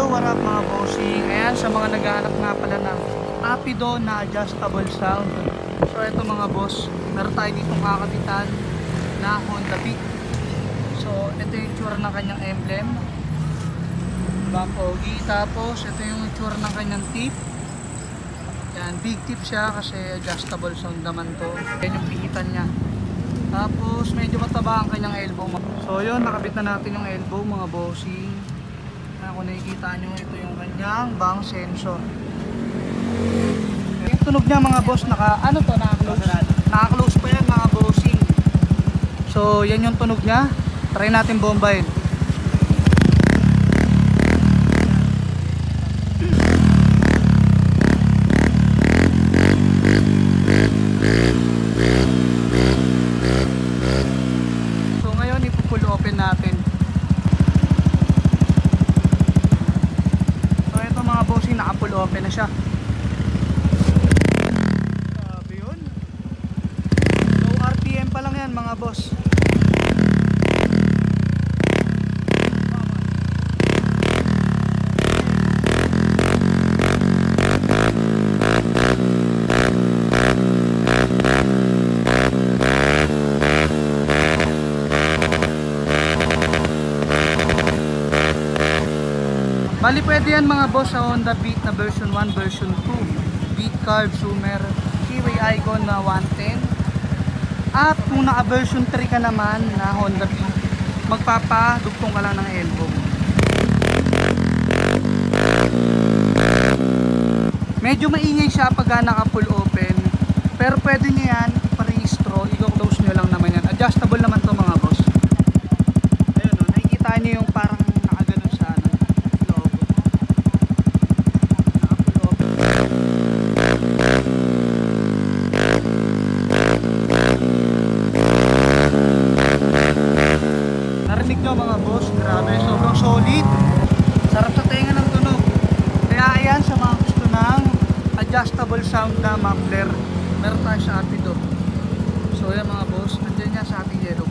what up mga bossing? Ayan, sa mga naghahanap nga pala ng Rapido na adjustable sound. So ito mga boss, meron tayo ditong kakabitan na Honda Beat. So ito yung itsura ng kanyang emblem, diba, pogi. Tapos ito yung itsura ng kanyang tip. Yan, big tip siya kasi adjustable sound naman to. Yan yung pihitan niya. Tapos medyo mataba ang kanyang elbow. So yun, nakabit na natin yung elbow mga bossing. Kung nakikita nyo, ito yung kanyang bang sensor. Yung tunog niya mga boss, naka-close pa yan mga bossing. So yan yung tunog niya. Try natin bombahin. So ngayon ipo-full open natin. So ito mga bossing, naka-full open na siya. Grabe yun. Low RPM pa lang yan mga boss. Bali pwede yan mga boss sa Honda Beat na version 1, version 2, Beat Carb, Zoomer, Keyway Icon na 110. At kung naka version 3 ka naman na Honda Beat, magpapadugtong ka lang ng elbow. Medyo maingay siya pag naka full open, pero pwede nyo yan parehistro, i-close nyo lang naman yan. Adjustable naman to mga boss. Ayun o, nakikita nyo yung parang nakaganon sa loob. Naka full open. Narinig nyo mga boss, grabe, sobrang solid. Sarap sa tenga ng tunog. Kaya ayan, sa mga gusto ng adjustable sound na muffler, meron tayo sa Rapido. So yan mga boss, nandiyan yan sa ating yellow.